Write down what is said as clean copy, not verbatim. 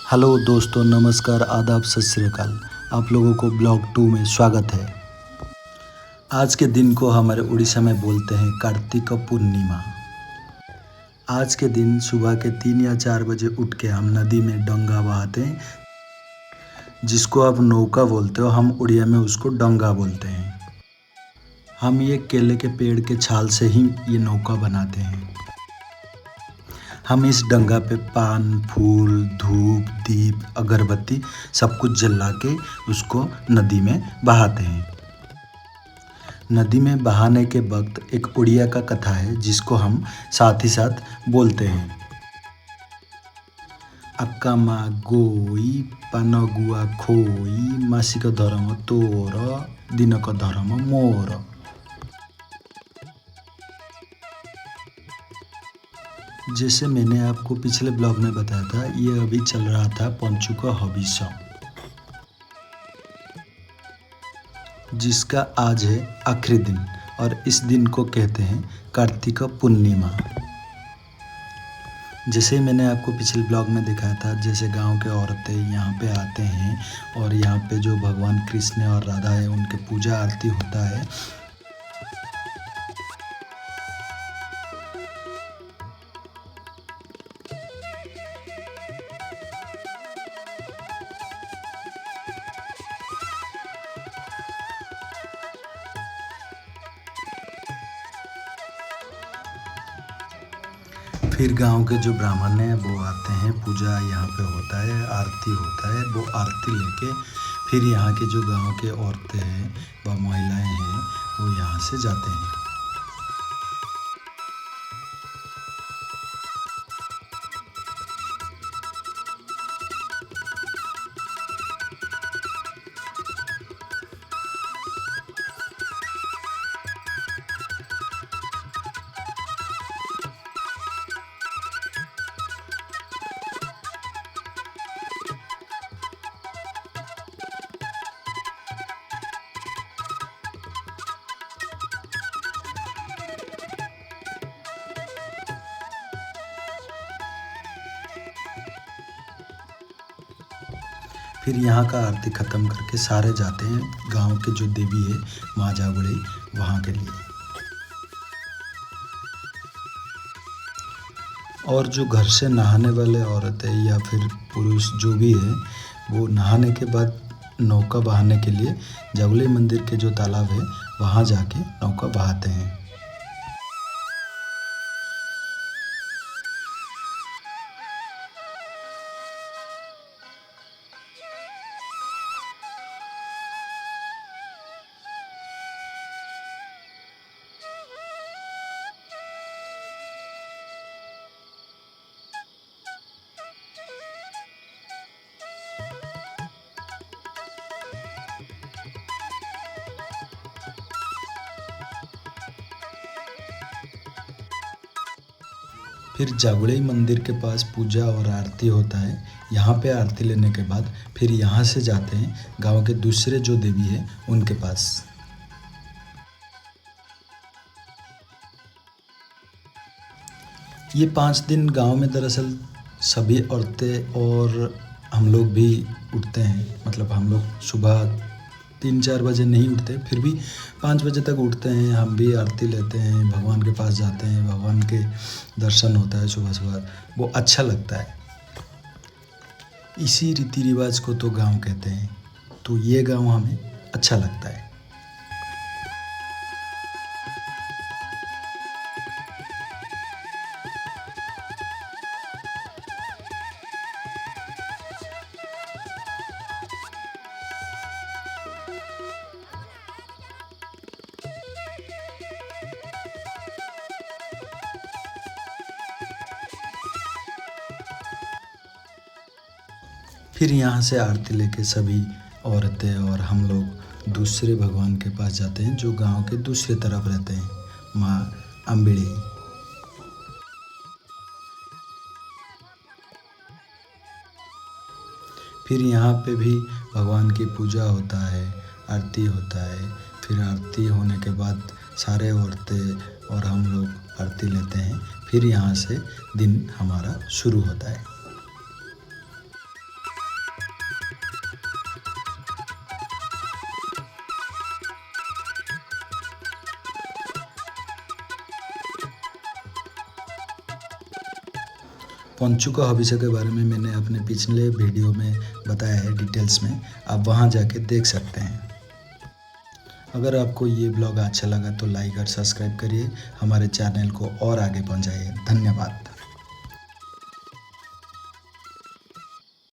Hello दोस्तों, नमस्कार, आदाब, सत श्री अकाल। आप लोगों को ब्लॉग 2 में स्वागत है। आज के दिन को हमारे उड़ीसा में बोलते हैं कार्तिक पूर्णिमा। आज के दिन सुबह के 3 या 4 बजे उठ के हम नदी में डंगा बहाते हैं, जिसको आप नौका बोलते हो, हम उड़िया में उसको डंगा बोलते हैं। हम ये केले के पेड़ के छाल से ही ये नौका बनाते हैं। हम इस डंगा पे पान, फूल, धूप, दीप, अगरबत्ती सब कुछ जला के उसको नदी में बहाते हैं। नदी में बहाने के वक्त एक उड़िया का कथा है, जिसको हम साथ ही साथ बोलते हैं। अक्कामा गोई पानगुआ खोई मासिक धर्म तोर दिनक धर्म मोर। जैसे मैंने आपको पिछले ब्लॉग में बताया था, ये अभी चल रहा था पंचुक हविष्य, जिसका आज है आखिरी दिन, और इस दिन को कहते हैं कार्तिक पूर्णिमा। जैसे मैंने आपको पिछले ब्लॉग में दिखाया था, जैसे गांव के औरतें यहाँ पे आते हैं और यहाँ पे जो भगवान कृष्ण और राधा है उनके पूजा आरती होता है। फिर गांव के जो ब्राह्मण हैं वो आते हैं, पूजा यहाँ पे होता है, आरती होता है। वो आरती लेके फिर यहाँ के जो गांव के औरतें हैं व महिलाएं हैं वो यहाँ से जाते हैं। फिर यहाँ का आरती ख़त्म करके सारे जाते हैं गांव के जो देवी है माँ जागुड़े वहाँ के लिए। और जो घर से नहाने वाले औरतें या फिर पुरुष जो भी है, वो नहाने के बाद नौका बहाने के लिए जागुले मंदिर के जो तालाब है वहाँ जाके नौका बहाते हैं। फिर जागुड़ई मंदिर के पास पूजा और आरती होता है। यहाँ पे आरती लेने के बाद फिर यहाँ से जाते हैं गांव के दूसरे जो देवी है उनके पास। ये 5 दिन गांव में दरअसल सभी औरतें और हम लोग भी उठते हैं। मतलब हम लोग सुबह 3-4 बजे नहीं उठते, फिर भी 5 बजे तक उठते हैं। हम भी आरती लेते हैं, भगवान के पास जाते हैं, भगवान के दर्शन होता है सुबह सुबह, वो अच्छा लगता है। इसी रीति रिवाज को तो गांव कहते हैं, तो ये गांव हमें अच्छा लगता है। फिर यहाँ से आरती लेके सभी औरतें और हम लोग दूसरे भगवान के पास जाते हैं जो गांव के दूसरे तरफ रहते हैं, माँ अम्बिड़ी। फिर यहाँ पे भी भगवान की पूजा होता है, आरती होता है। फिर आरती होने के बाद सारे औरतें और हम लोग आरती लेते हैं। फिर यहाँ से दिन हमारा शुरू होता है। पंचुका हविष्य के बारे में मैंने अपने पिछले वीडियो में बताया है डिटेल्स में, आप वहां जाके देख सकते हैं। अगर आपको ये ब्लॉग अच्छा लगा तो लाइक और सब्सक्राइब करिए, हमारे चैनल को और आगे पहुंचाइए। धन्यवाद।